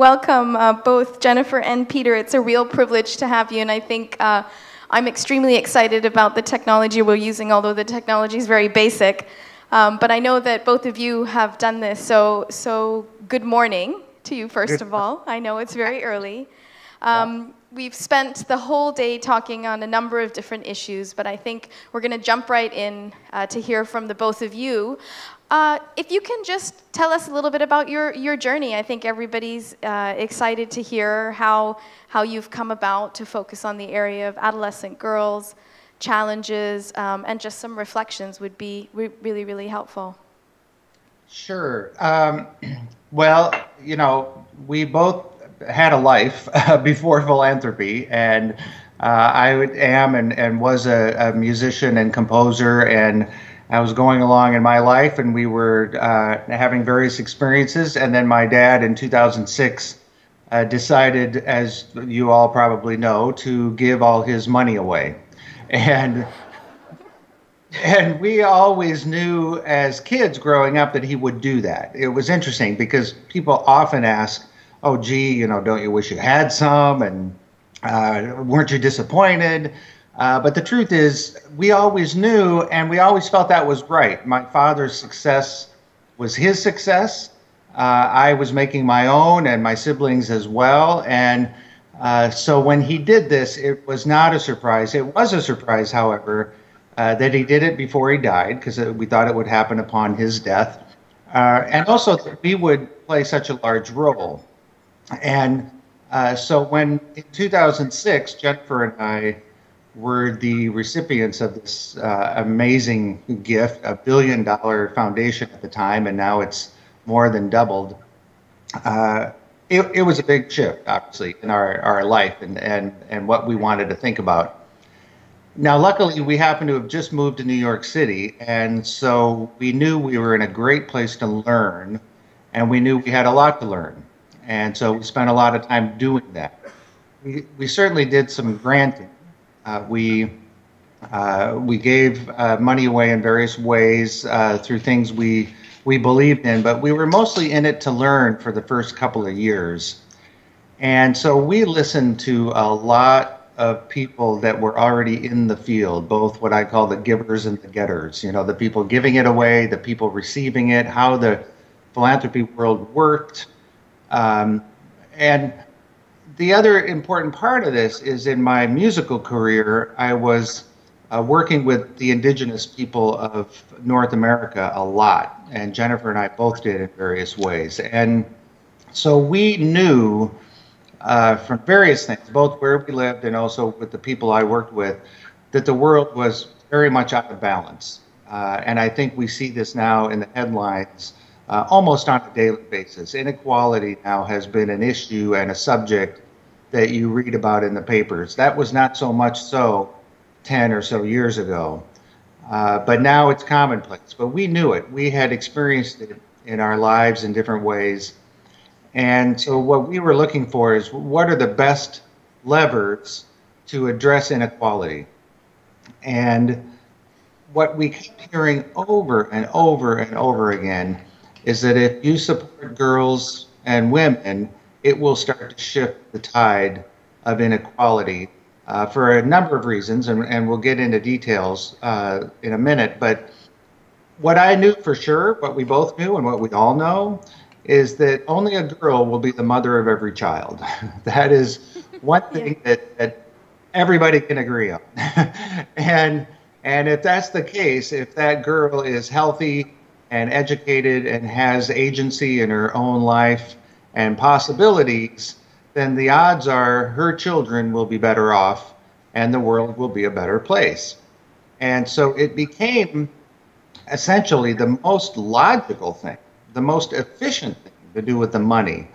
welcome both Jennifer and Peter. It's a real privilege to have you, and I think I'm extremely excited about the technology we're using, although the technology is very basic. But I know that both of you have done this, so good morning to you, first of all. I know it's very early. We've spent the whole day talking on a number of different issues, but I think we're going to jump right in to hear from the both of you. If you can just tell us a little bit about your journey. I think everybody's excited to hear how you've come about to focus on the area of adolescent girls, challenges, and just some reflections would be really, really helpful. Sure. Well, you know, we both had a life before philanthropy, and I am and was a musician and composer, and I was going along in my life, and we were having various experiences, and then my dad in 2006 decided, as you all probably know, to give all his money away. And we always knew as kids growing up that he would do that. It was interesting because people often ask, oh, gee, you know, don't you wish you had some? And weren't you disappointed? But the truth is, we always knew, and we always felt that was right. My father's success was his success. I was making my own, and my siblings as well. And so when he did this, it was not a surprise. It was a surprise, however, that he did it before he died, because we thought it would happen upon his death. And also that we would play such a large role. And so when in 2006, Jennifer and I were the recipients of this amazing gift, $1 billion foundation at the time, and now it's more than doubled. It was a big shift, obviously, in our life and what we wanted to think about. Now, luckily, we happened to have just moved to New York City, and so we knew we were in a great place to learn, and we knew we had a lot to learn. And so we spent a lot of time doing that. We certainly did some granting. We gave money away in various ways through things we believed in, but we were mostly in it to learn for the first couple of years. And so we listened to a lot of people that were already in the field, both what I call the givers and the getters, you know, the people giving it away, the people receiving it, how the philanthropy world worked. And the other important part of this is in my musical career, I was working with the indigenous people of North America a lot, and Jennifer and I both did in various ways. And so we knew from various things, both where we lived and also with the people I worked with, that the world was very much out of balance. And I think we see this now in the headlines almost on a daily basis. Inequality now has been an issue and a subject that you read about in the papers. That was not so much so 10 or so years ago, but now it's commonplace. But we knew it. We had experienced it in our lives in different ways. And so what we were looking for is what are the best levers to address inequality? And what we keep hearing over and over and over again is that if you support girls and women, it will start to shift the tide of inequality for a number of reasons, and we'll get into details in a minute. But what I knew for sure, what we both knew and what we all know, is that only a girl will be the mother of every child. That is one thing that everybody can agree on. And if that's the case, if that girl is healthy and educated and has agency in her own life and possibilities, then the odds are her children will be better off and the world will be a better place. And so it became essentially the most logical thing, the most efficient thing to do with the money.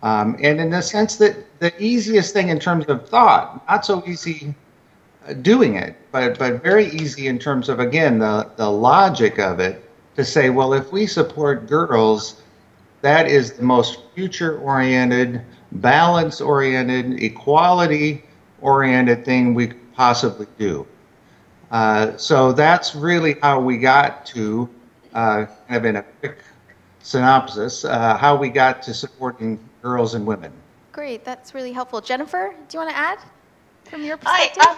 And in the sense that the easiest thing in terms of thought, not so easy doing it, but very easy in terms of, again, the logic of it, to say, well, if we support girls, that is the most future-oriented, balance-oriented, equality-oriented thing we could possibly do. So that's really how we got to, kind of in a quick synopsis, how we got to supporting girls and women. Great, that's really helpful. Jennifer, do you want to add from your perspective?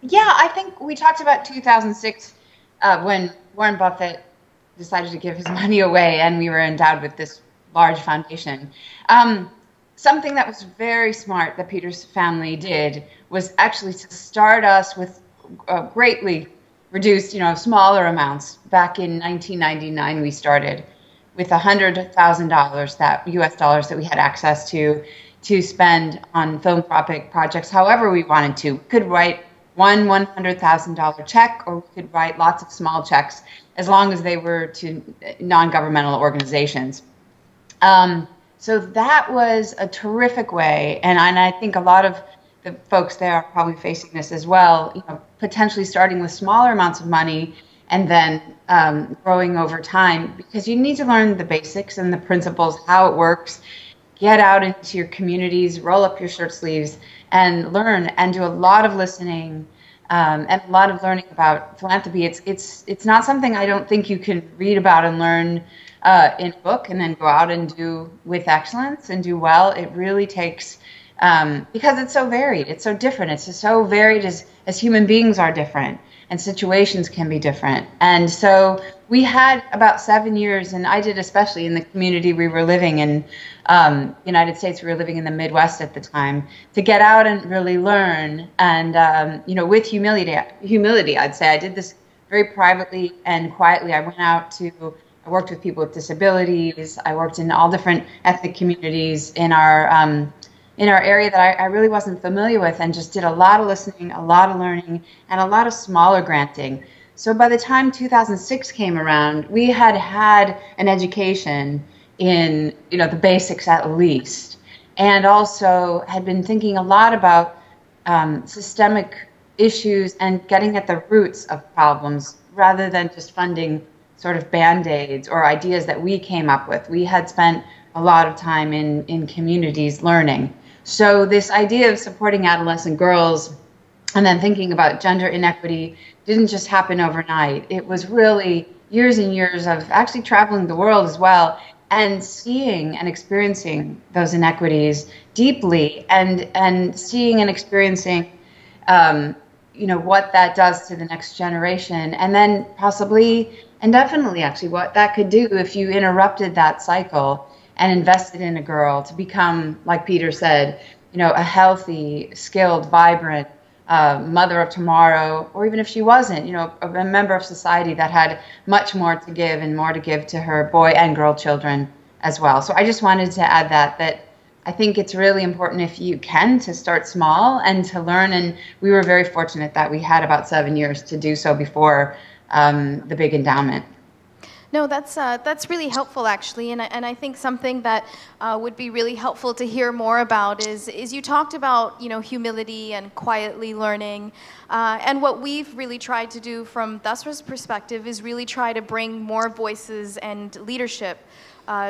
Yeah, I think we talked about 2006 when Warren Buffett decided to give his money away and we were endowed with this large foundation. Something that was very smart that Peter's family did was actually to start us with greatly reduced, smaller amounts. Back in 1999, we started with $100,000 that US dollars that we had access to spend on philanthropic projects however we wanted to. We could write one $100,000 check, or we could write lots of small checks as long as they were to non-governmental organizations. So that was a terrific way, and I think a lot of the folks there are probably facing this as well, potentially starting with smaller amounts of money and then growing over time, because you need to learn the basics and the principles, how it works, get out into your communities, roll up your shirt sleeves and learn, and do a lot of listening and a lot of learning about philanthropy. It's not something I don't think you can read about and learn in a book and then go out and do with excellence and do well. It really takes, because it's so varied, it's so different, it's so varied as human beings are different and situations can be different. And so we had about 7 years, and I did especially in the community we were living in, United States, we were living in the Midwest at the time, to get out and really learn. And, with humility, I'd say I did this very privately and quietly. I went out I worked with people with disabilities. I worked in all different ethnic communities in our area that I really wasn't familiar with, and just did a lot of listening, a lot of learning, and a lot of smaller granting. So by the time 2006 came around, we had an education in, the basics at least, and also had been thinking a lot about systemic issues and getting at the roots of problems rather than just funding sort of Band-Aids or ideas that we came up with. We had spent a lot of time in communities learning. So this idea of supporting adolescent girls and then thinking about gender inequity didn't just happen overnight. It was really years and years of actually traveling the world as well and seeing and experiencing those inequities deeply, and seeing and experiencing what that does to the next generation, and then possibly and definitely actually what that could do if you interrupted that cycle and invested in a girl to become, like Peter said, a healthy, skilled, vibrant mother of tomorrow, or even if she wasn't, a member of society that had much more to give and more to give to her boy and girl children as well. So I just wanted to add that I think it's really important, if you can, to start small and to learn. And we were very fortunate that we had about 7 years to do so before the big endowment. No, that's really helpful, actually, and I think something that would be really helpful to hear more about is you talked about humility and quietly learning, and what we've really tried to do from Thusra's perspective is really try to bring more voices and leadership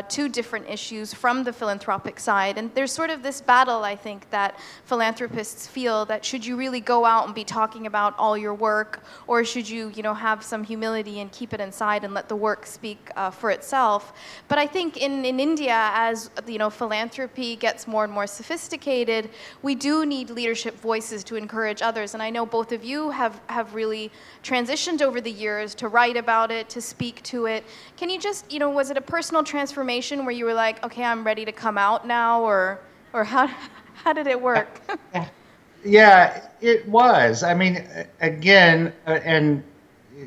to different issues from the philanthropic side. And there's sort of this battle, I think, that philanthropists feel, that should you really go out and be talking about all your work, or should you, have some humility and keep it inside and let the work speak for itself. But I think in India, as philanthropy gets more and more sophisticated, we do need leadership voices to encourage others. And I know both of you have really transitioned over the years to write about it, to speak to it. Can you just, was it a personal transformation where you were like, okay, I'm ready to come out now, or how did it work? Yeah, it was. I mean, again, and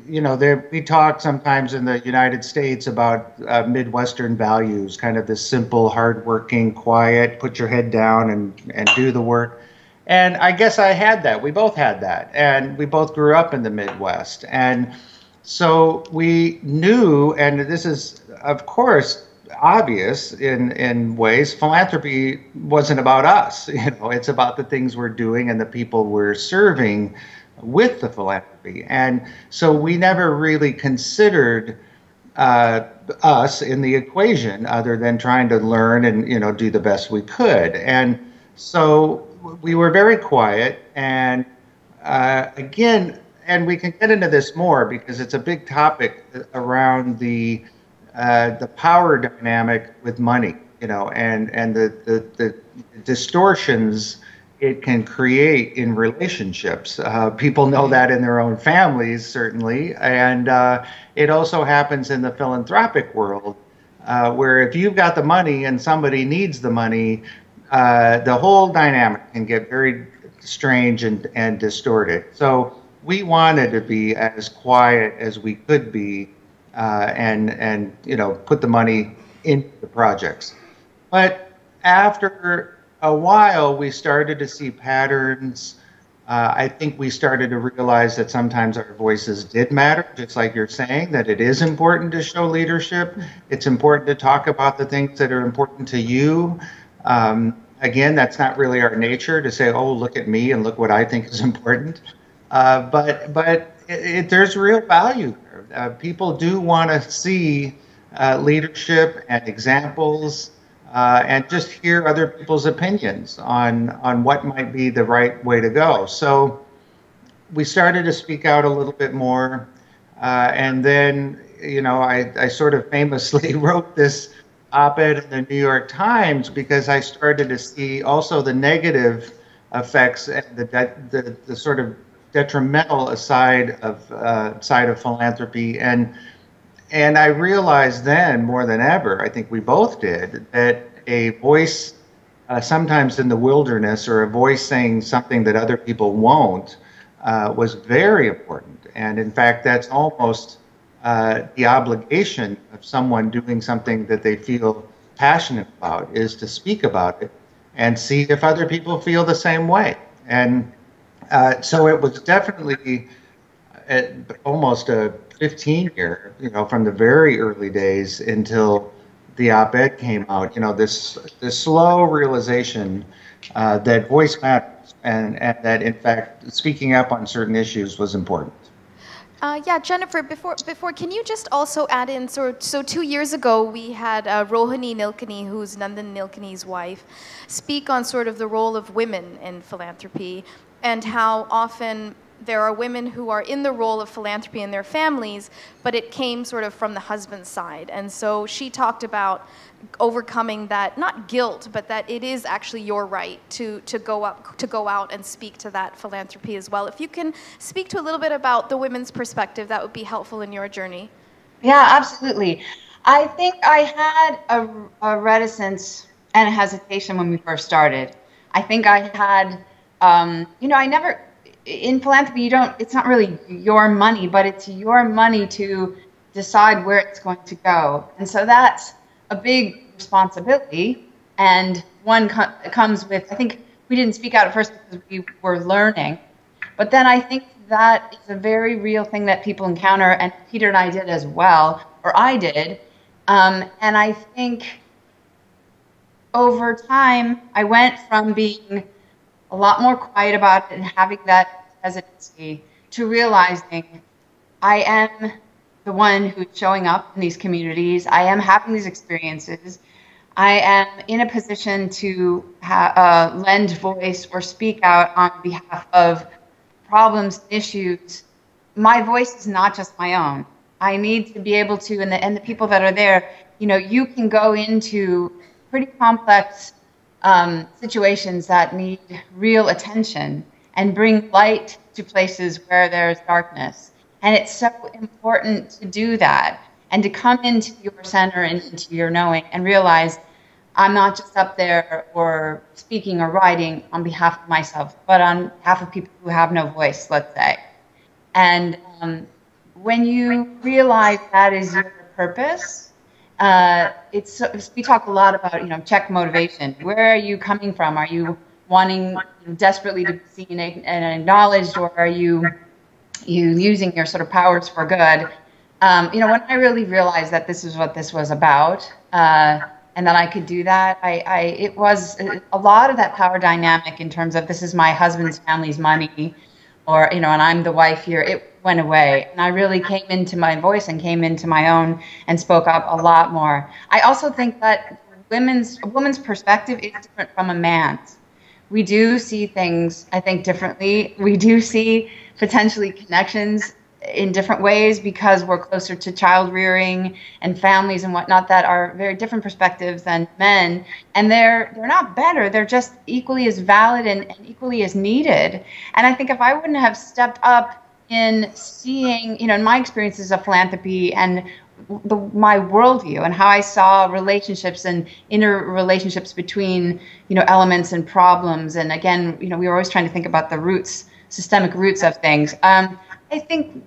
we talk sometimes in the United States about Midwestern values, kind of this simple, hardworking, quiet, put your head down and do the work. And I guess I had that. We both had that, and we both grew up in the Midwest, and so we knew, and this is, of course, obvious in ways, philanthropy wasn't about us. It's about the things we're doing and the people we're serving with the philanthropy. And so we never really considered us in the equation, other than trying to learn and do the best we could. And so we were very quiet, and again, and we can get into this more because it's a big topic around the power dynamic with money. and the distortions it can create in relationships. People know that in their own families, certainly, and it also happens in the philanthropic world, where if you've got the money and somebody needs the money, the whole dynamic can get very strange and distorted. So we wanted to be as quiet as we could be, and put the money into the projects. But after a while, we started to see patterns. I think we started to realize that sometimes our voices did matter, just like you're saying, that it is important to show leadership. It's important to talk about the things that are important to you. Again, that's not really our nature to say, oh, look at me and look what I think is important. But there's real value there. People do want to see leadership and examples, and just hear other people's opinions on what might be the right way to go. So we started to speak out a little bit more, and then I sort of famously wrote this op-ed in the New York Times because I started to see also the negative effects and the sort of detrimental side of philanthropy, and I realized then more than ever, I think we both did, that a voice sometimes in the wilderness, or a voice saying something that other people won't, was very important. And in fact, that's almost the obligation of someone doing something that they feel passionate about, is to speak about it and see if other people feel the same way. And so it was definitely almost a 15-year, from the very early days until the op-ed came out, this slow realization that voice matters, and that in fact speaking up on certain issues was important. Yeah, Jennifer, before, can you just also add in, so 2 years ago we had Rohini Nilekani, who's Nandan Nilekani's wife, speak on sort of the role of women in philanthropy, and how often there are women who are in the role of philanthropy in their families, but it came sort of from the husband's side. And so she talked about overcoming that, not guilt, but that it is actually your right to go out and speak to that philanthropy as well. If you can speak to a little bit about the women's perspective, that would be helpful in your journey. Yeah, absolutely. I think I had a reticence and a hesitation when we first started. I think I had, I never, in philanthropy, it's not really your money, but it's your money to decide where it's going to go. And so that's a big responsibility. And one comes with, I think we didn't speak out at first because we were learning. But then I think that is a very real thing that people encounter, and Peter and I did as well, or I did. And I think over time, I went from being a lot more quiet about it and having that hesitancy to realizing I am the one who's showing up in these communities. I am having these experiences. I am in a position to lend voice or speak out on behalf of problems, issues. My voice is not just my own. I need to be able to, and the people that are there, you can go into pretty complex situations that need real attention and bring light to places where there's darkness. And it's so important to do that and to come into your center and into your knowing and realize I'm not just up there or speaking or writing on behalf of myself, but on behalf of people who have no voice, let's say. And when you realize that is your purpose, we talk a lot about, check motivation. Where are you coming from? Are you wanting desperately to be seen and acknowledged, or are you using your sort of powers for good? When I really realized that this is what this was about, and that I could do that, it was a lot of that power dynamic in terms of this is my husband's family's money, or, and I'm the wife here, it went away. And I really came into my voice and came into my own and spoke up a lot more. I also think that a woman's perspective is different from a man's. We do see things, I think, differently. We do see potentially connections in different ways because we're closer to child rearing and families and whatnot that are very different perspectives than men. And they're not better. They're just equally as valid and equally as needed. And I think if I wouldn't have stepped up in seeing, in my experiences of philanthropy and my worldview and how I saw relationships and interrelationships between, elements and problems. And again, we were always trying to think about the roots, systemic roots of things. I think,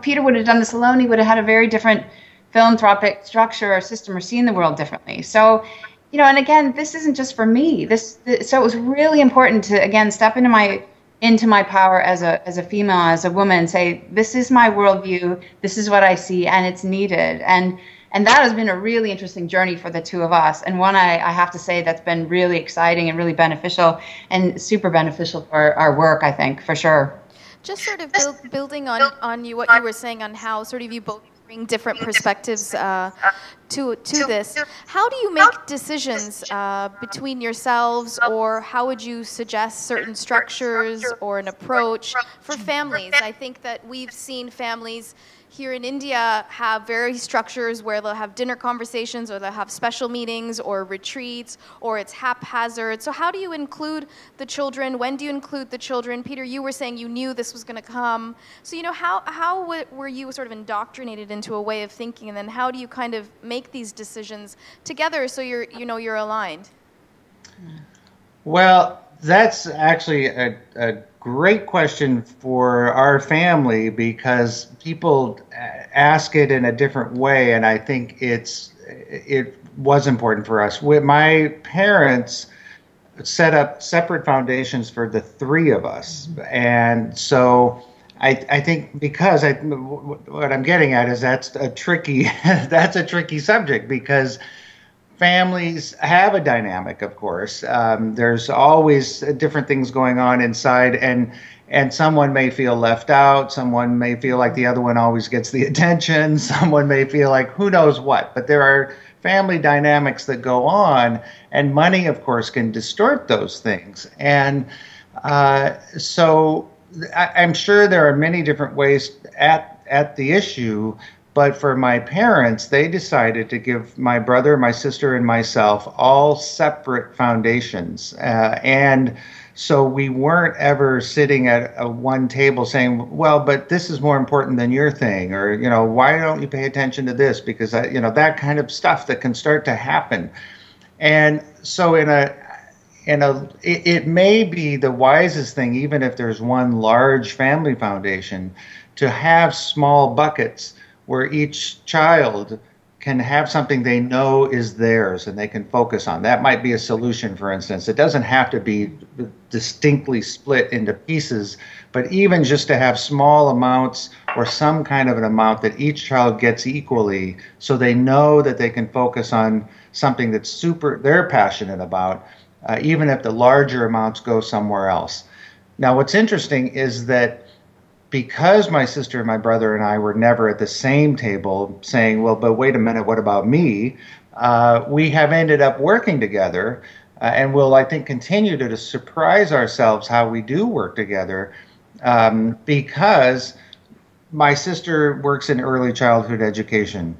Peter would have done this alone. He would have had a very different philanthropic structure or system or seen the world differently. So, and again, this isn't just for me. So it was really important to, again, step into my power as a female, as a woman, say, this is my worldview, this is what I see, and it's needed. And that has been a really interesting journey for the two of us, and one I have to say that's been really exciting and really beneficial and super beneficial for our work, I think, for sure. Just sort of building on what you were saying on how sort of you both bring different perspectives to this. How do you make decisions between yourselves, or how would you suggest certain structures or an approach for families? I think that we've seen families here in India have various structures where they'll have dinner conversations, or they'll have special meetings or retreats, or it's haphazard. So how do you include the children? When do you include the children? Peter, you were saying you knew this was going to come. So, how were you sort of indoctrinated into a way of thinking, and then how do you kind of make these decisions together so you're aligned? Well, that's actually a great question for our family, because people ask it in a different way, and I think it was important for us. My parents set up separate foundations for the three of us, and so I think because what I'm getting at is that's a tricky subject, because families have a dynamic, of course. There's always different things going on inside, and someone may feel left out. Someone may feel like the other one always gets the attention. Someone may feel like who knows what. But there are family dynamics that go on, and money, of course, can distort those things. And so I'm sure there are many different ways at the issue. But for my parents, they decided to give my brother, my sister, and myself all separate foundations. And so we weren't ever sitting at one table saying, well, but this is more important than your thing, or, why don't you pay attention to this? Because, that kind of stuff that can start to happen. And so it may be the wisest thing, even if there's one large family foundation, to have small buckets where each child can have something they know is theirs and they can focus on. That might be a solution, for instance. It doesn't have to be distinctly split into pieces, but even just to have small amounts or some kind of an amount that each child gets equally, so they know that they can focus on something that's they're passionate about, even if the larger amounts go somewhere else. Now, what's interesting is that because my sister and my brother and I were never at the same table saying, well, but wait a minute, what about me? We have ended up working together, and will, I think, continue to surprise ourselves how we do work together, because my sister works in early childhood education.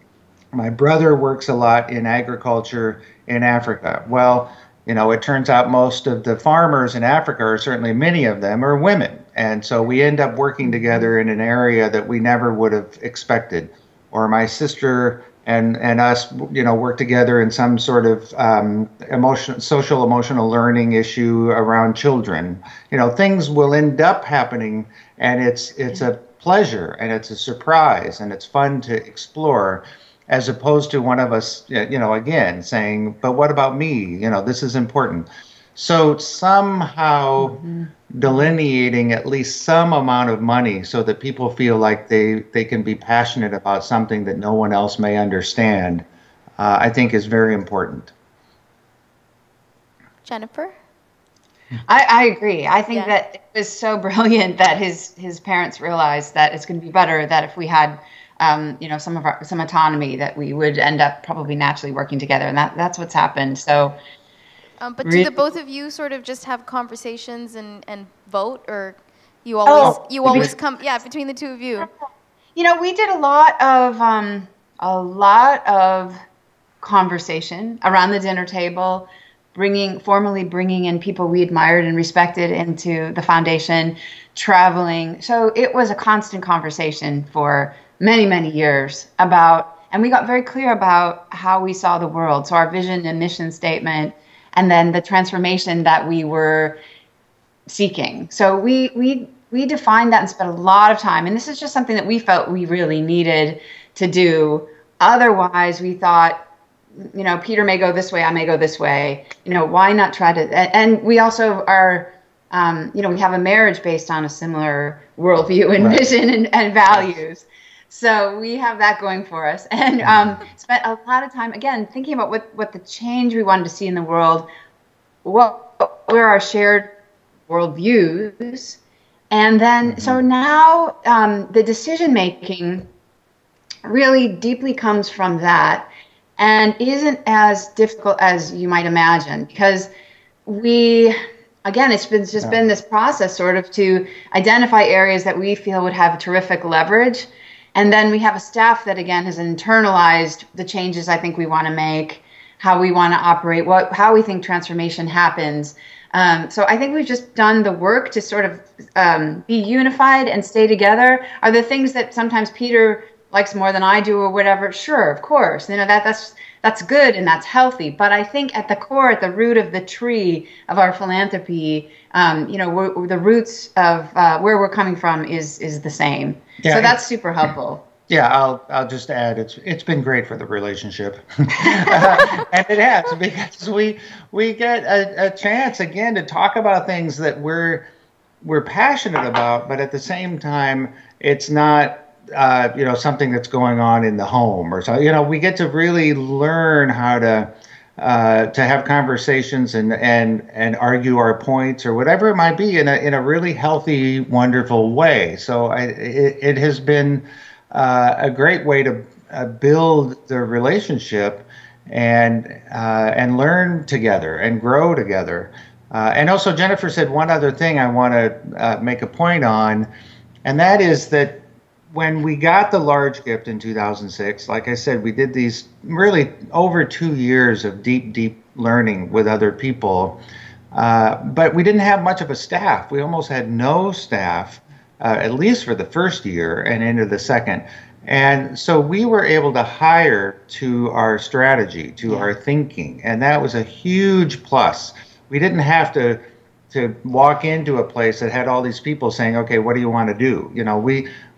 My brother works a lot in agriculture in Africa. Well, it turns out most of the farmers in Africa, or certainly many of them, are women. And so we end up working together in an area that we never would have expected. Or my sister and us, work together in some sort of social emotional learning issue around children. Things will end up happening, and it's a pleasure, and it's a surprise, and it's fun to explore, as opposed to one of us, again, saying, but what about me? This is important. So somehow delineating at least some amount of money so that people feel like they can be passionate about something that no one else may understand, I think is very important. Jennifer? I agree. I think that it was so brilliant that his parents realized that it's going to be better that if we had some autonomy, that we would end up probably naturally working together, and that's what's happened. So, but do the both of you sort of just have conversations and vote, or you always come between the two of you? We did a lot of conversation around the dinner table, formally bringing in people we admired and respected into the foundation, traveling. So it was a constant conversation for many, many years and we got very clear about how we saw the world. So our vision and mission statement, and then the transformation that we were seeking. So we defined that and spent a lot of time. And this is just something that we felt we really needed to do. Otherwise, we thought, Peter may go this way, I may go this way. Why not try to? And we also are, we have a marriage based on a similar worldview and vision and values. So we have that going for us, and spent a lot of time again thinking about what the change we wanted to see in the world, what were our shared worldviews, and then so now the decision making really deeply comes from that, and isn't as difficult as you might imagine, because it's been this process sort of to identify areas that we feel would have terrific leverage. And then we have a staff that, again, has internalized the changes I think we want to make, how we want to operate, how we think transformation happens. So I think we've just done the work to sort of be unified and stay together. Are there things that sometimes Peter likes more than I do or whatever? Sure, of course. That's good and that's healthy. But I think at the core, at the root of the tree of our philanthropy, the roots of where we're coming from is the same. Yeah, so that's super helpful. Yeah, I'll just add, it's been great for the relationship, and it has, because we get a chance again to talk about things that we're passionate about, but at the same time, it's not something that's going on in the home or so. We get to really learn how to have conversations and argue our points or whatever it might be in a really healthy, wonderful way. So it has been a great way to build the relationship and learn together and grow together. And also, Jennifer said one other thing I want to make a point on, and that is that when we got the large gift in 2006, like I said, we did these really over 2 years of deep learning with other people, but we didn't have much of a staff. We almost had no staff, at least for the first year and into the second. And so we were able to hire to our strategy, to our thinking, and that was a huge plus. We didn't have to walk into a place that had all these people saying, okay, what do you want to do?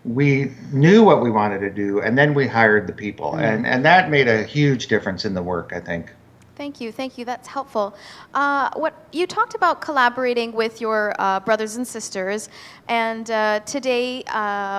We knew what we wanted to do, and then we hired the people, and that made a huge difference in the work, I think. Thank you. That's helpful. What you talked about collaborating with your brothers and sisters, and today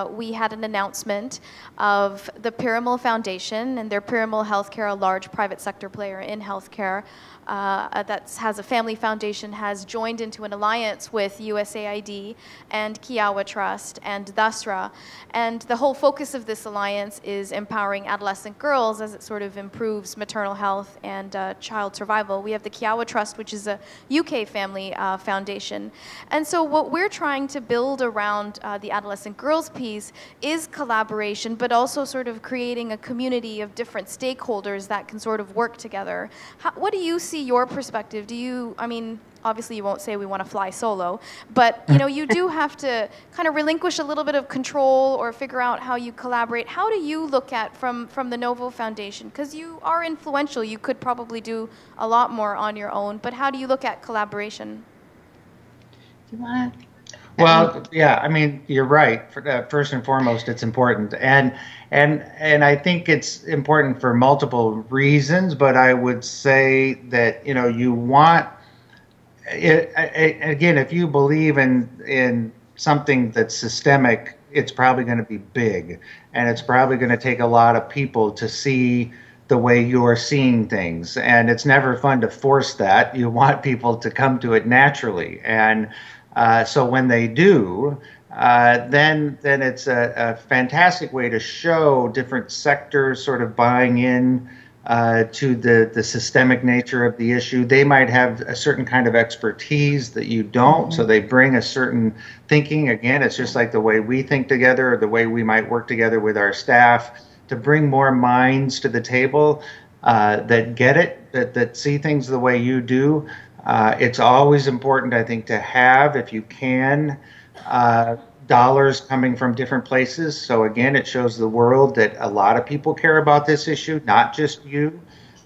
we had an announcement of the Pyramid Foundation and their Pyramid Healthcare, a large private sector player in healthcare, that has a family foundation, has joined into an alliance with USAID and Kiowa Trust and Thusra. And the whole focus of this alliance is empowering adolescent girls as it sort of improves maternal health and child survival. We have the Kiowa Trust, which is a UK family foundation. And so what we're trying to build around the adolescent girls piece is collaboration, but also sort of creating a community of different stakeholders that can sort of work together. What do you see your perspective? Obviously you won't say we want to fly solo, but you do have to kind of relinquish a little bit of control or figure out how you collaborate. How do you look at from the NoVo Foundation? Because you are influential, you could probably do a lot more on your own, but how do you look at collaboration? Do you want to? Well, yeah, you're right. First and foremost, it's important, and I think it's important for multiple reasons. But I would say that you want it, again, if you believe in something that's systemic, it's probably going to be big, and it's probably going to take a lot of people to see the way you're seeing things, and it's never fun to force that. You want people to come to it naturally, and so when they do, then it's a fantastic way to show different sectors sort of buying in to the systemic nature of the issue. They might have a certain kind of expertise that you don't, so they bring a certain thinking. Again, it's just like the way we think together or the way we might work together with our staff to bring more minds to the table that get it, that see things the way you do. It's always important, I think, to have, if you can, dollars coming from different places. So again, it shows the world that a lot of people care about this issue, not just you.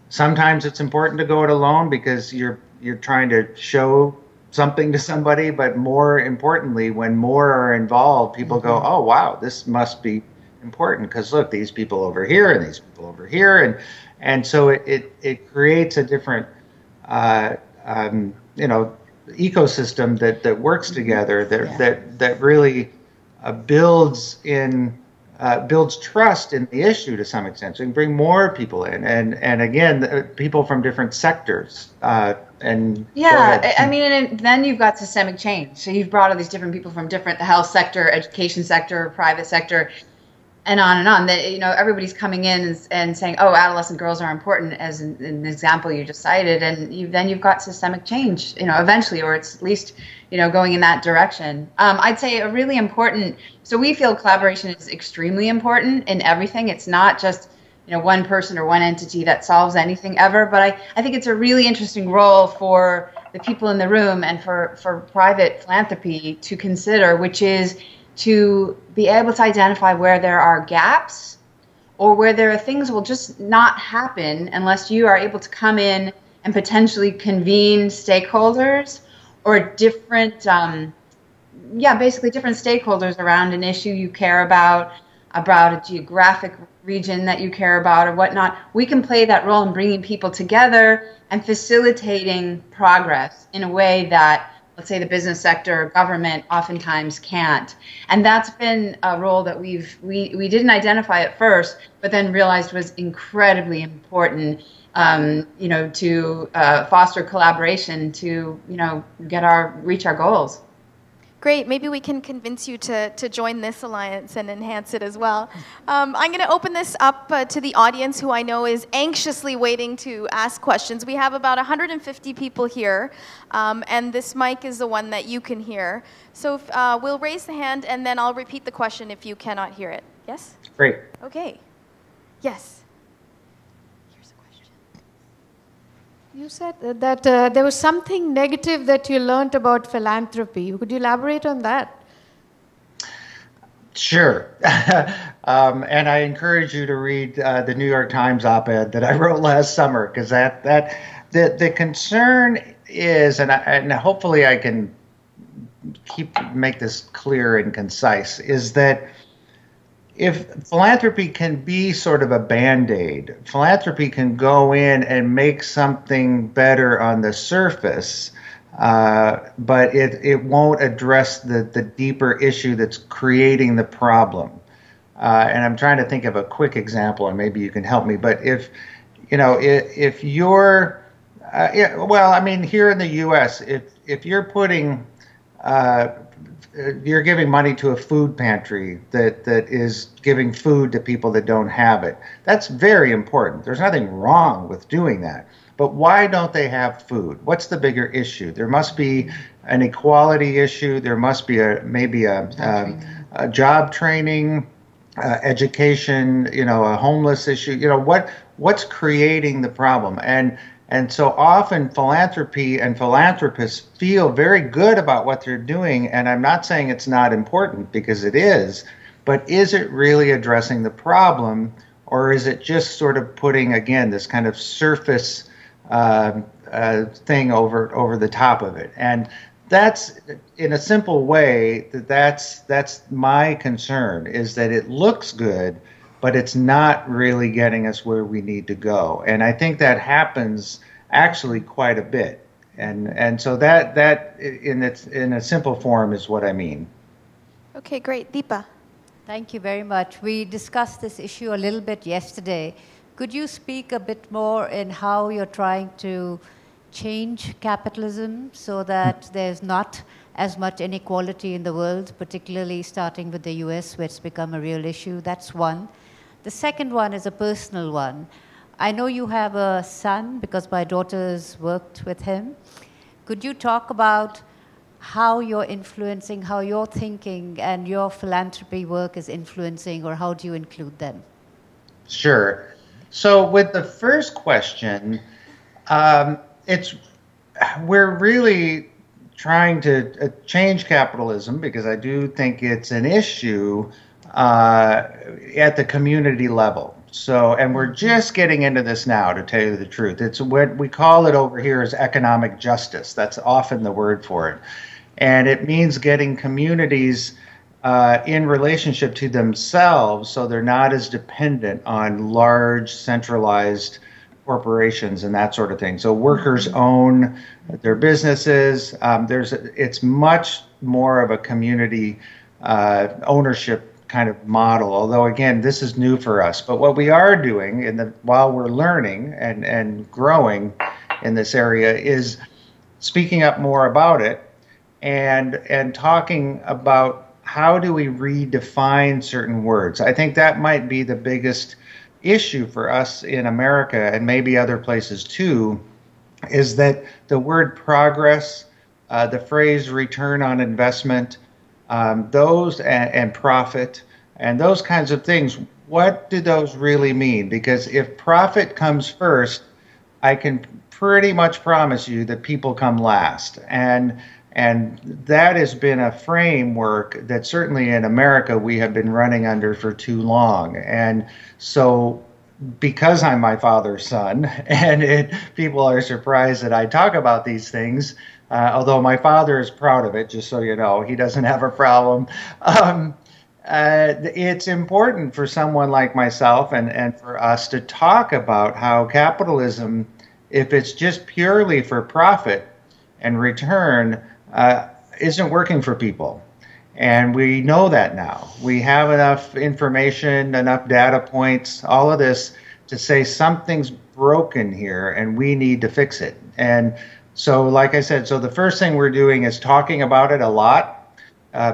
Sometimes it's important to go it alone because you're trying to show something to somebody, but more importantly, when more are involved, people go, oh wow, this must be important because look, these people over here and these people over here, and so it creates a different ecosystem that works together that really builds trust in the issue to some extent. So you can bring more people in, and again, people from different sectors. And then you've got systemic change. So you've brought all these different people from the health sector, education sector, private sector, and on and on. That everybody's coming in and saying, "Oh, adolescent girls are important," as an example you just cited, and then you've got systemic change, eventually, or it's at least going in that direction. I'd say a really important. So we feel collaboration is extremely important in everything. It's not just one person or one entity that solves anything ever, but I think it's a really interesting role for the people in the room and for private philanthropy to consider, which is to be able to identify where there are gaps or where there are things will just not happen unless you are able to come in and potentially convene stakeholders or different, basically different stakeholders around an issue you care about a geographic region that you care about or whatnot. We can play that role in bringing people together and facilitating progress in a way that, let's say, the business sector or government oftentimes can't. And that's been a role that we didn't identify at first, but then realized was incredibly important, to foster collaboration to, reach our goals. Great. Maybe we can convince you to join this alliance and enhance it as well. I'm going to open this up to the audience, who I know is anxiously waiting to ask questions. We have about 150 people here, and this mic is the one that you can hear. So we'll raise the hand, and then I'll repeat the question if you cannot hear it. Yes? Great. Okay. Yes. You said that there was something negative that you learned about philanthropy. Could you elaborate on that? Sure. And I encourage you to read the New York Times op-ed that I wrote last summer, because the concern is, and hopefully I can make this clear and concise, is that if philanthropy can be sort of a Band-Aid, philanthropy can go in and make something better on the surface, but it won't address the deeper issue that's creating the problem. And I'm trying to think of a quick example, and maybe you can help me. But if you're, here in the U.S., if you're putting you're giving money to a food pantry that is giving food to people that don't have it. That's very important. There's nothing wrong with doing that. But why don't they have food? What's the bigger issue? There must be an equality issue. There must be maybe a job training, education, a homeless issue. What's creating the problem? And so often philanthropy and philanthropists feel very good about what they're doing, and I'm not saying it's not important, because it is, but is it really addressing the problem, or is it just sort of putting, again, this kind of surface thing over the top of it? And that's, in a simple way, that's my concern, is that it looks good, but it's not really getting us where we need to go. And I think that happens actually quite a bit. And so that in a simple form is what I mean. Okay, great. Deepa. Thank you very much. We discussed this issue a little bit yesterday. Could you speak a bit more in how you're trying to change capitalism so that there's not as much inequality in the world, particularly starting with the US, where it's become a real issue? That's one. The second one is a personal one. I know you have a son because my daughter's worked with him. Could you talk about how you're influencing, how your thinking and your philanthropy work is influencing, or how do you include them? Sure. So with the first question, we're really trying to change capitalism because I do think it's an issue at the community level. So, and we're just getting into this now, to tell you the truth. It's what we call it over here is economic justice. That's often the word for it. And it means getting communities in relationship to themselves so they're not as dependent on large centralized corporations and that sort of thing. So workers own their businesses. It's much more of a community ownership kind of model, although again, this is new for us. But what we are doing while we're learning and growing in this area is speaking up more about it and talking about how do we redefine certain words. I think that might be the biggest issue for us in America and maybe other places too, is that the word progress, the phrase return on investment, those and profit and those kinds of things, what do those really mean? Because if profit comes first, I can pretty much promise you that people come last. And that has been a framework that certainly in America we have been running under for too long. And so because I'm my father's son, and people are surprised that I talk about these things, although my father is proud of it, just so you know, he doesn't have a problem. It's important for someone like myself and for us to talk about how capitalism, if it's just purely for profit and return, isn't working for people. And we know that now. We have enough information, enough data points, all of this to say something's broken here and we need to fix it. And so, like I said, so the first thing we're doing is talking about it a lot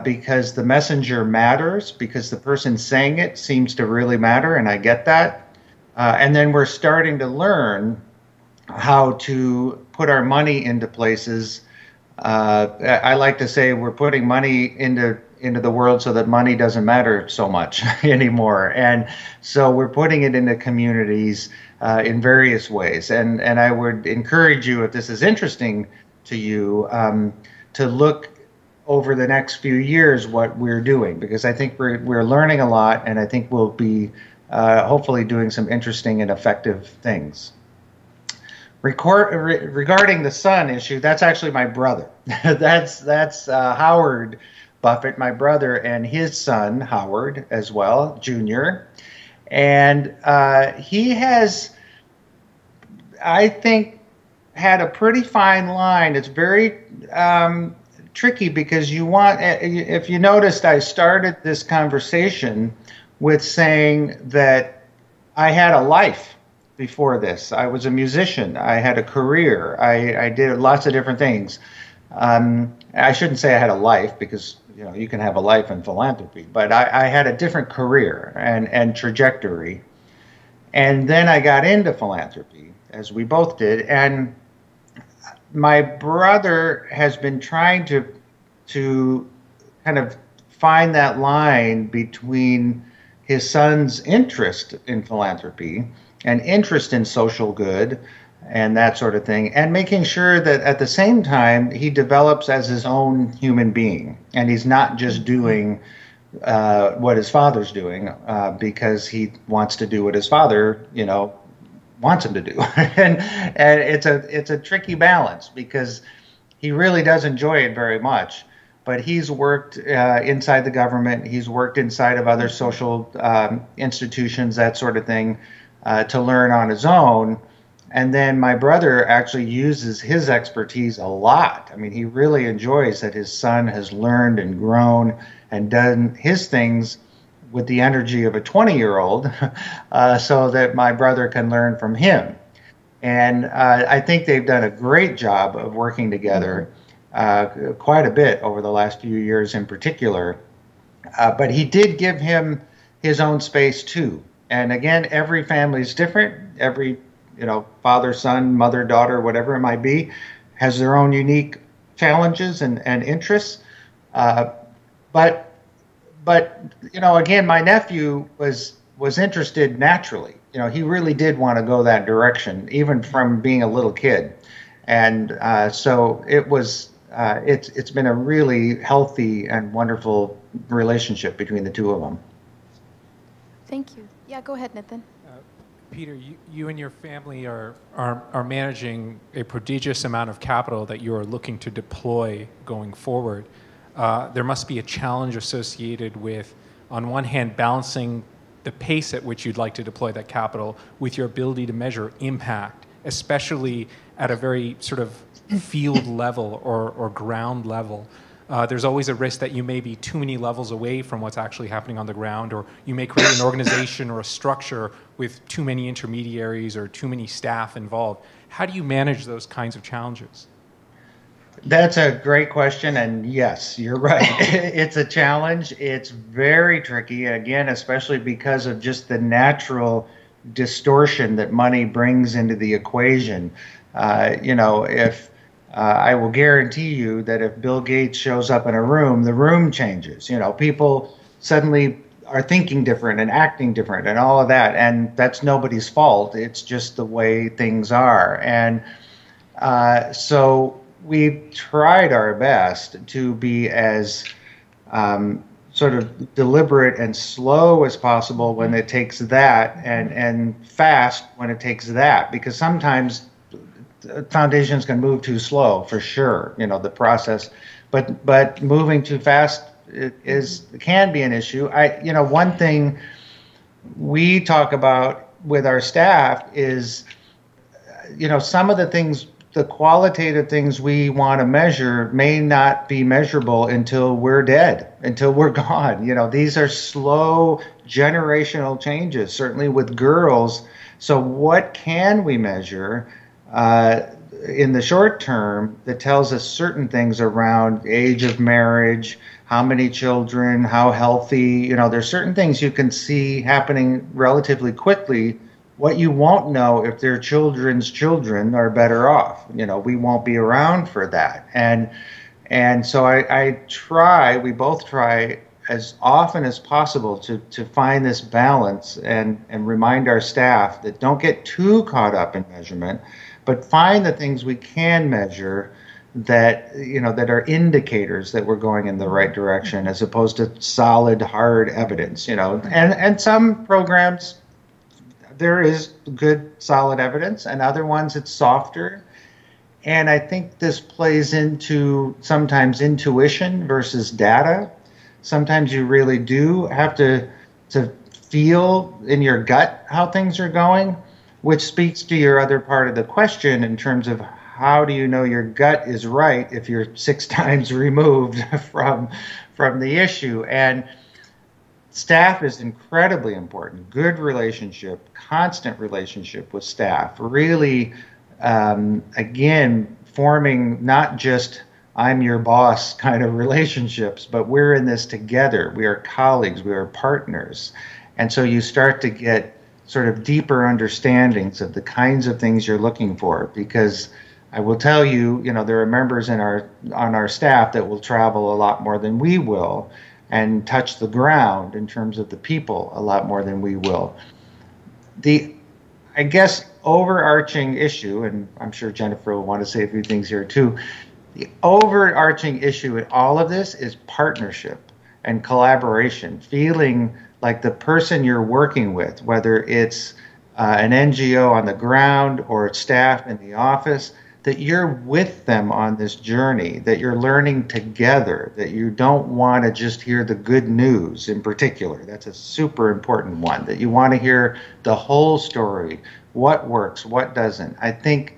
because the messenger matters, because the person saying it seems to really matter, and I get that. And then we're starting to learn how to put our money into places. I like to say we're putting money into the world so that money doesn't matter so much anymore. And so we're putting it into communities in various ways. And I would encourage you, if this is interesting to you, to look over the next few years what we're doing, because I think we're learning a lot, and I think we'll be hopefully doing some interesting and effective things. Regarding the son issue, that's actually my brother. that's Howard Buffett, my brother, and his son, Howard, as well, Jr. And he has, I think, had a pretty fine line. It's very tricky because if you noticed, I started this conversation with saying that I had a life before this. I was a musician. I had a career. I did lots of different things. I shouldn't say I had a life because you can have a life in philanthropy, but I had a different career and trajectory. And then I got into philanthropy, as we both did. And my brother has been trying to kind of find that line between his son's interest in philanthropy and interest in social good and that sort of thing, and making sure that at the same time he develops as his own human being, and he's not just doing what his father's doing because he wants to do what his father, wants him to do. and it's a tricky balance because he really does enjoy it very much, but he's worked inside the government, he's worked inside of other social institutions, that sort of thing, to learn on his own. And then my brother actually uses his expertise a lot. I mean, he really enjoys that his son has learned and grown and done his things with the energy of a 20-year-old so that my brother can learn from him. And I think they've done a great job of working together quite a bit over the last few years in particular. But he did give him his own space too. And again, every family is different. every father, son, mother, daughter, whatever it might be, has their own unique challenges and interests. But again, my nephew was interested naturally. He really did want to go that direction, even from being a little kid. And so it's been a really healthy and wonderful relationship between the two of them. Thank you. Yeah, go ahead, Nathan. Peter, you and your family are managing a prodigious amount of capital that you are looking to deploy going forward. There must be a challenge associated with, on one hand, balancing the pace at which you'd like to deploy that capital with your ability to measure impact, especially at a very sort of field level or ground level. There's always a risk that you may be too many levels away from what's actually happening on the ground, or you may create an organization or a structure with too many intermediaries or too many staff involved. How do you manage those kinds of challenges? That's a great question, and yes, you're right. It's a challenge. It's very tricky, again, especially because of just the natural distortion that money brings into the equation. I will guarantee you that if Bill Gates shows up in a room, the room changes. People suddenly are thinking different and acting different and all of that, and that's nobody's fault. It's just the way things are. And so we've tried our best to be as sort of deliberate and slow as possible when it takes that, and fast when it takes that, because sometimes foundations can move too slow, for sure, the process, but moving too fast can be an issue. One thing we talk about with our staff is, some of the things, the qualitative things we want to measure may not be measurable until we're dead, until we're gone. These are slow generational changes, certainly with girls. So what can we measure in the short term that tells us certain things around age of marriage, how many children, how healthy? There's certain things you can see happening relatively quickly. What you won't know if their children's children are better off. We won't be around for that. And so we both try as often as possible to find this balance and remind our staff that don't get too caught up in measurement, but find the things we can measure that that are indicators that we're going in the right direction, as opposed to solid, hard evidence. And some programs there is good, solid evidence, and other ones it's softer. And I think this plays into sometimes intuition versus data. Sometimes you really do have to feel in your gut how things are going, which speaks to your other part of the question in terms of how do you know your gut is right if you're 6 times removed from the issue. And staff is incredibly important. Good relationship, constant relationship with staff. Really, again, forming not just I'm your boss kind of relationships, but we're in this together. We are colleagues. We are partners. And so you start to get sort of deeper understandings of the kinds of things you're looking for, because I will tell you, there are members on our staff that will travel a lot more than we will and touch the ground in terms of the people a lot more than we will. I guess, overarching issue, and I'm sure Jennifer will want to say a few things here too, the overarching issue in all of this is partnership and collaboration, feeling like the person you're working with, whether it's an NGO on the ground or staff in the office, that you're with them on this journey, that you're learning together, that you don't want to just hear the good news in particular. That's a super important one, that you want to hear the whole story, what works, what doesn't. I think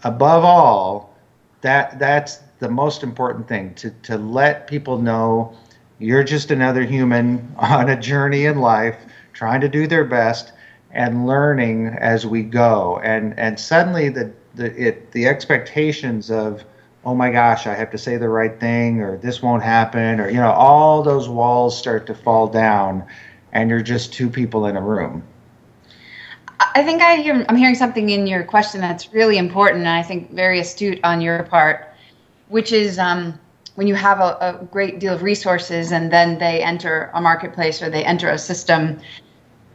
above all, that's the most important thing, to let people know you're just another human on a journey in life, trying to do their best and learning as we go. And suddenly the expectations of, oh my gosh, I have to say the right thing, or this won't happen, or all those walls start to fall down, and you're just 2 people in a room. I think I'm hearing something in your question that's really important, and I think very astute on your part, which is when you have a great deal of resources and then they enter a marketplace or they enter a system,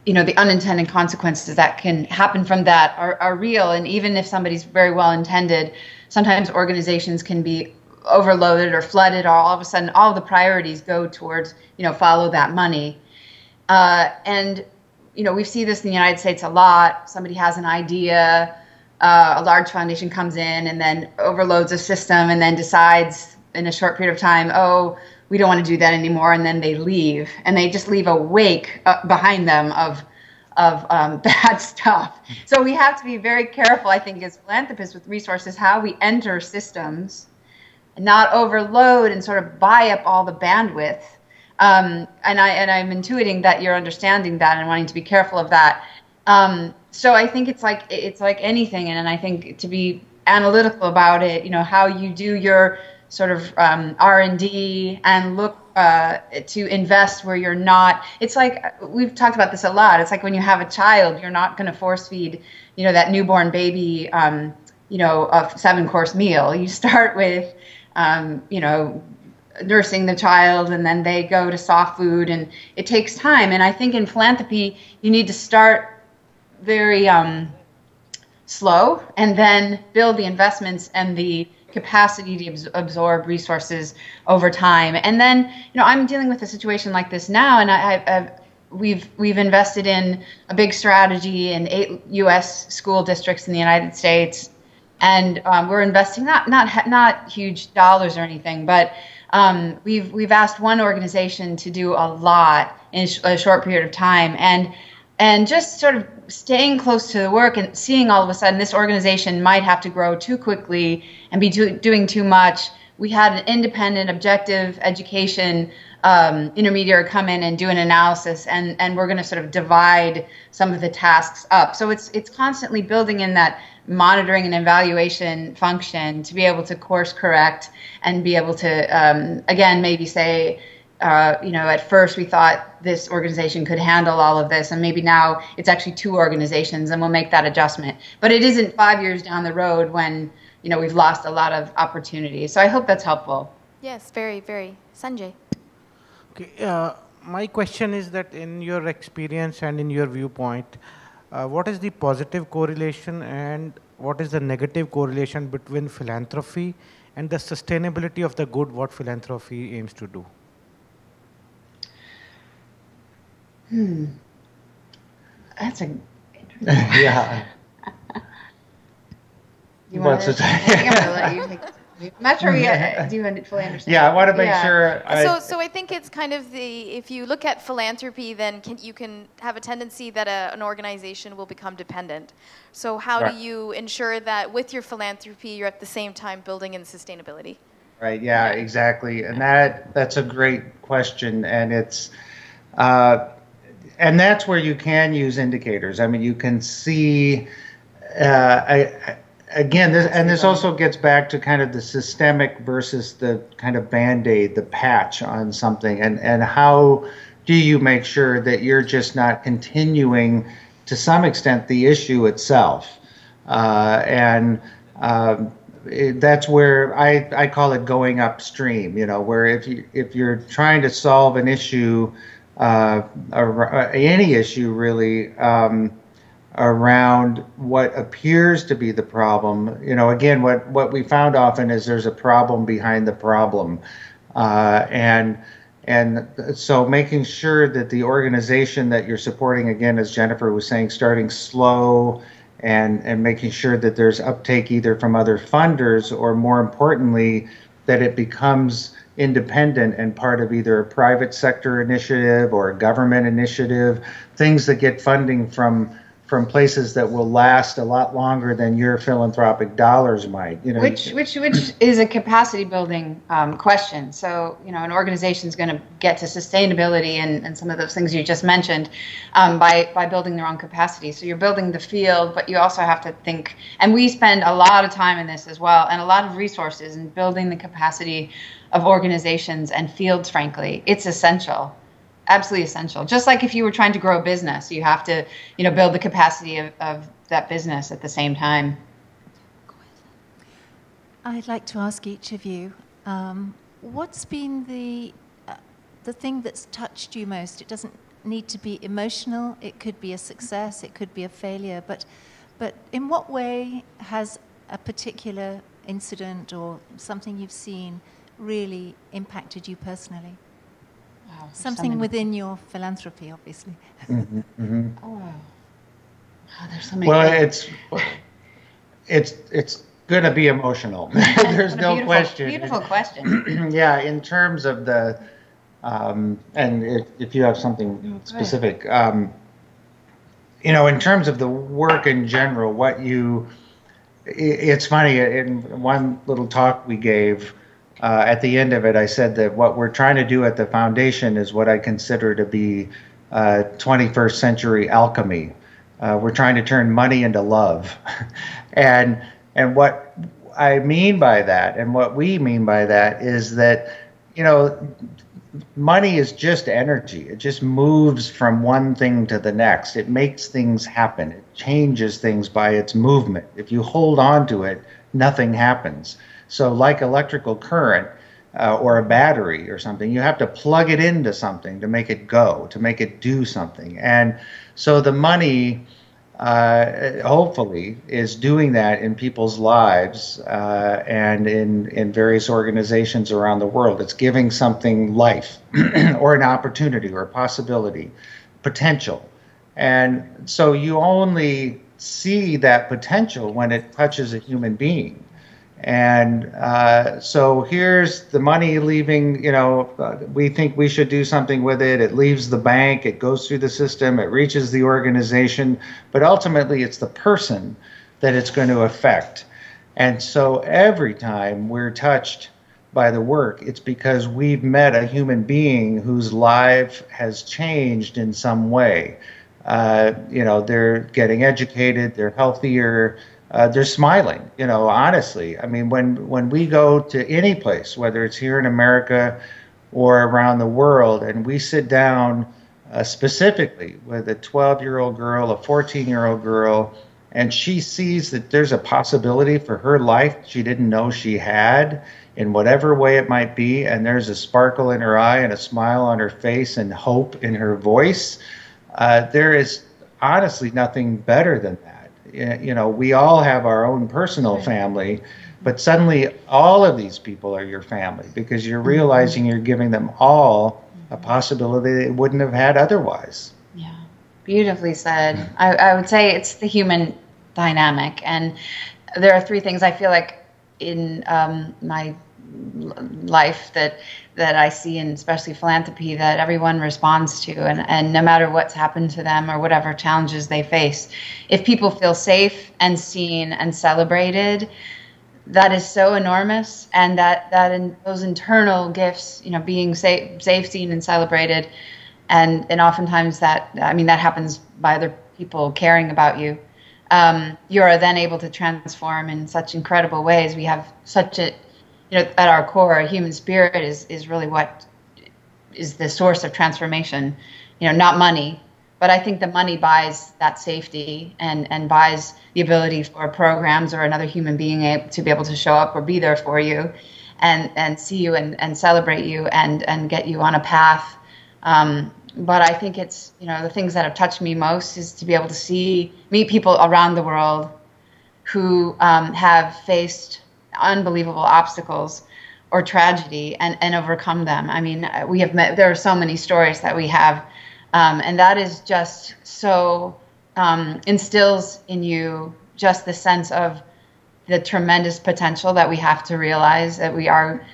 the unintended consequences that can happen from that are real. And even if somebody's very well intended, sometimes organizations can be overloaded or flooded, or all of a sudden all the priorities go towards, follow that money. And we see this in the United States a lot. Somebody has an idea, a large foundation comes in and then overloads a system and then decides in a short period of time, oh, we don't want to do that anymore, and then they leave, and they just leave a wake behind them of bad stuff. So we have to be very careful, I think, as philanthropists with resources, how we enter systems and not overload and sort of buy up all the bandwidth. And I'm intuiting that you're understanding that and wanting to be careful of that. So I think it's like anything, and I think to be analytical about it, how you do your sort of R&D and look to invest where you're not. It's like, we've talked about this a lot. It's like when you have a child, you're not going to force feed, that newborn baby, a 7-course meal. You start with, nursing the child, and then they go to soft food, and it takes time. And I think in philanthropy, you need to start very slow and then build the investments and the capacity to absorb resources over time. And then, I'm dealing with a situation like this now, and we've invested in a big strategy in 8 U.S. school districts in the United States, and we're investing not huge dollars or anything, but we've asked one organization to do a lot in a short period of time, and just sort of staying close to the work and seeing all of a sudden this organization might have to grow too quickly and be doing too much. We had an independent, objective education intermediary come in and do an analysis, and we're going to sort of divide some of the tasks up. So it's constantly building in that monitoring and evaluation function to be able to course correct and be able to, again, maybe say, at first we thought this organization could handle all of this, and maybe now it's actually 2 organizations, and we'll make that adjustment. But it isn't 5 years down the road when, we've lost a lot of opportunities. So I hope that's helpful. Yes, very, very. Sanjay. Okay, my question is that in your experience and in your viewpoint, what is the positive correlation and what is the negative correlation between philanthropy and the sustainability of the good what philanthropy aims to do? That's a Yeah. You want to? I think I'm gonna let you take this. I'm not sure we do fully understand. Yeah, I want to make sure. So I think it's kind of if you look at philanthropy, then you can have a tendency that an organization will become dependent. So how do you ensure that with your philanthropy, you're at the same time building in sustainability? Right. Yeah. Exactly. And that's a great question, and it's. And that's where you can use indicators. I mean, you can see, again, this also gets back to kind of the systemic versus the kind of Band-Aid, the patch on something, and how do you make sure that you're just not continuing, to some extent, the issue itself. That's where I call it going upstream, where if you're trying to solve an issue, any issue really, around what appears to be the problem, again, what we found often is there's a problem behind the problem, and so making sure that the organization that you're supporting, again, as Jennifer was saying, starting slow and making sure that there's uptake either from other funders or, more importantly, that it becomes independent and part of either a private sector initiative or a government initiative, things that get funding from places that will last a lot longer than your philanthropic dollars might. Which is a capacity building question. So, an organization is going to get to sustainability and some of those things you just mentioned by building their own capacity. So you're building the field, but you also have to think, and we spend a lot of time in this as well, and a lot of resources in building the capacity of organizations and fields, frankly. It's essential. absolutely essential. Just like if you were trying to grow a business, you have to, build the capacity of that business at the same time. I'd like to ask each of you, what's been the thing that's touched you most? It doesn't need to be emotional. It could be a success. It could be a failure. But in what way has a particular incident or something you've seen really impacted you personally? Wow, something within your philanthropy, obviously. Mm-hmm, mm-hmm. Oh, wow, there's so many. Well, it's going to be emotional. There's no question. Beautiful question. Yeah, in terms of the, and if you have something specific, in terms of the work in general, it's funny, in one little talk we gave, at the end of it, I said that what we're trying to do at the foundation is what I consider to be 21st century alchemy. We're trying to turn money into love. And what I mean by that, and what we mean by that, is that, money is just energy. It just moves from one thing to the next. It makes things happen. It changes things by its movement. If you hold on to it, nothing happens. So like electrical current or a battery or something, you have to plug it into something to make it go, to make it do something. And so the money, hopefully, is doing that in people's lives and in various organizations around the world. It's giving something life or an opportunity or a possibility, potential. And so you only see that potential when it touches a human being. And so here's the money leaving, we think we should do something with it. It leaves the bank, it goes through the system, it reaches the organization, but ultimately it's the person that it's going to affect. And so every time we're touched by the work, it's because we've met a human being whose life has changed in some way. They're getting educated, they're healthier, they're smiling, honestly. I mean, when we go to any place, whether it's here in America or around the world, and we sit down specifically with a 12-year-old girl, a 14-year-old girl, and she sees that there's a possibility for her life she didn't know she had, in whatever way it might be, and there's a sparkle in her eye and a smile on her face and hope in her voice, there is honestly nothing better than that. We all have our own personal family, but suddenly all of these people are your family because you're realizing you're giving them all a possibility they wouldn't have had otherwise. Yeah, beautifully said. I would say it's the human dynamic. And there are three things I feel like in my life that I see, and especially philanthropy, that everyone responds to, and no matter what's happened to them or whatever challenges they face, if people feel safe and seen and celebrated, that is so enormous. And that in those internal gifts, being safe, seen and celebrated, and oftentimes that happens by other people caring about you. You are then able to transform in such incredible ways. We have such a at our core, our human spirit is really what is the source of transformation, not money. But I think the money buys that safety and buys the ability for programs or another human being to be able to show up or be there for you and see you and celebrate you and get you on a path. But I think it's, the things that have touched me most is to be able to meet people around the world who have faced unbelievable obstacles or tragedy and overcome them. I mean, there are so many stories that we have, and that is just so instills in you just the sense of the tremendous potential that we have to realize, that we are,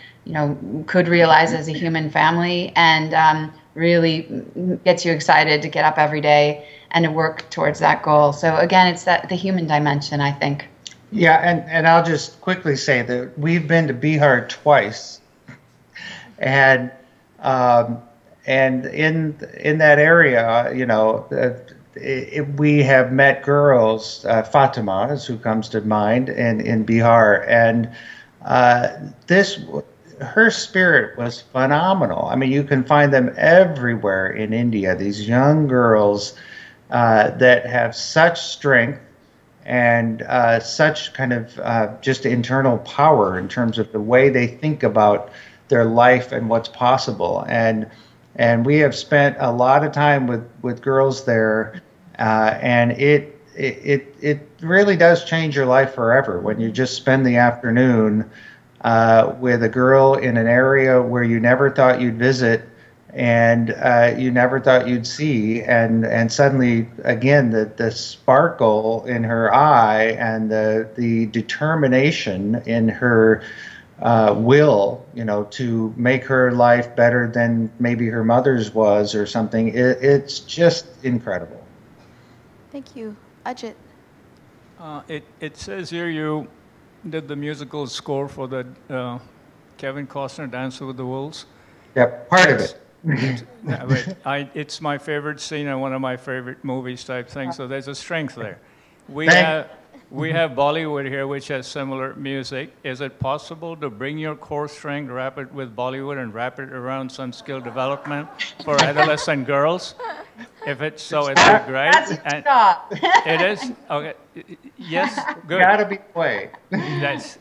could realize as a human family, and really gets you excited to get up every day and to work towards that goal. So again, it's the human dimension, I think. Yeah, and I'll just quickly say that we've been to Bihar twice, and in that area, we have met girls, Fatima, who comes to mind, in Bihar, and her spirit was phenomenal. I mean, you can find them everywhere in India, these young girls that have such strength and such kind of just internal power in terms of the way they think about their life and what's possible. And we have spent a lot of time with girls there, and it really does change your life forever when you just spend the afternoon with a girl in an area where you never thought you'd visit and you never thought you'd see, and suddenly again the sparkle in her eye and the determination in her will, to make her life better than maybe her mother's was or something. It's just incredible. Thank you. Ajit. It says here you did the musical score for the Kevin Costner Dancer with the Wolves. Yep, part of it. It's my favorite scene and one of my favorite movies type thing, so there's a strength there. We have Bollywood here, which has similar music. Is it possible to bring your core strength, wrap it with Bollywood, and wrap it around some skill development for adolescent girls? If it's so, it'd be great. That's stop. It is? Okay. Yes, good. Gotta be way. Yes.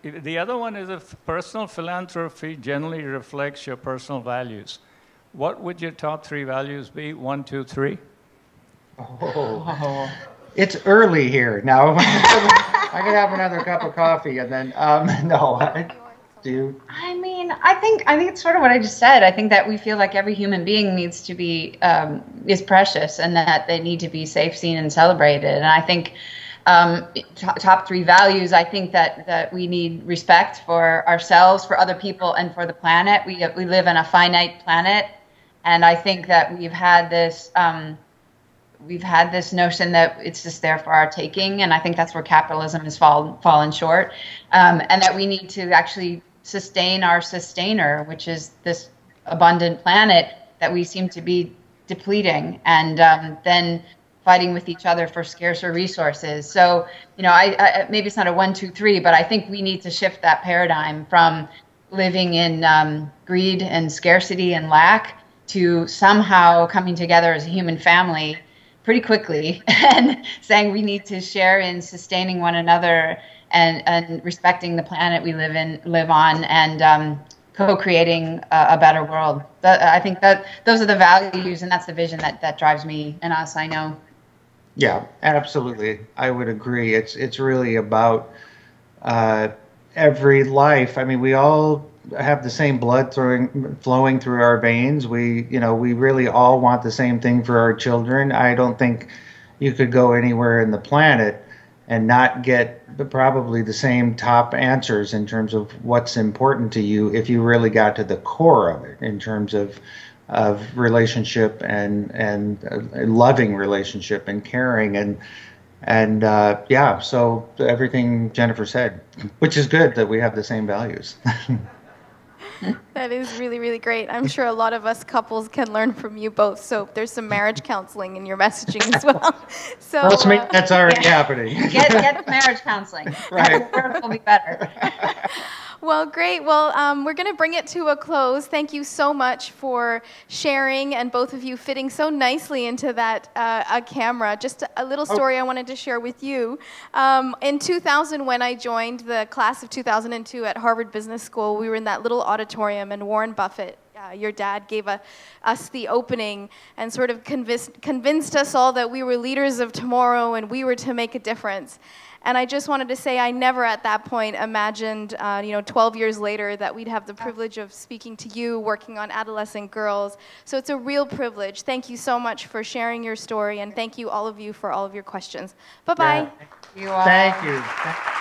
The other one is if personal philanthropy generally reflects your personal values. What would your top 3 values be? 1, 2, 3? Oh. It's early here now. I could have another cup of coffee and then no. I mean, I think it's sort of what I just said. I think that we feel like every human being needs to be is precious, and that they need to be safe, seen, and celebrated. And I think top 3 values. I think that we need respect for ourselves, for other people, and for the planet. We live on a finite planet, and I think that we've had this notion that it's just there for our taking, and I think that's where capitalism has fallen short, and that we need to actually sustain our sustainer, which is this abundant planet that we seem to be depleting, and then fighting with each other for scarcer resources. So, I maybe it's not a 1, 2, 3, but I think we need to shift that paradigm from living in greed and scarcity and lack to somehow coming together as a human family pretty quickly and saying we need to share in sustaining one another and respecting the planet we live on, and co-creating a better world. I think that those are the values, and that's the vision that drives me and us, I know. Yeah, absolutely. I would agree. It's really about every life. I mean, we all have the same blood flowing through our veins. We really all want the same thing for our children. I don't think you could go anywhere in the planet and not get probably the same top answers in terms of what's important to you if you really got to the core of it in terms of relationship and loving relationship and caring and so everything Jennifer said, which is good that we have the same values. That is really, really great. I'm sure a lot of us couples can learn from you both. So there's some marriage counseling in your messaging as well. So that's already happening. Get marriage counseling. Right. The world will be better. Well, great. Well, we're going to bring it to a close. Thank you so much for sharing, and both of you fitting so nicely into that a camera. Just a little story I wanted to share with you. In 2000, when I joined the class of 2002 at Harvard Business School, we were in that little auditorium, and Warren Buffett, your dad, gave us the opening and sort of convinced us all that we were leaders of tomorrow and we were to make a difference. And I just wanted to say I never at that point imagined, 12 years later, that we'd have the privilege of speaking to you, working on adolescent girls. So it's a real privilege. Thank you so much for sharing your story, and thank you, all of you, for all of your questions. Bye-bye. Yeah. Thank you.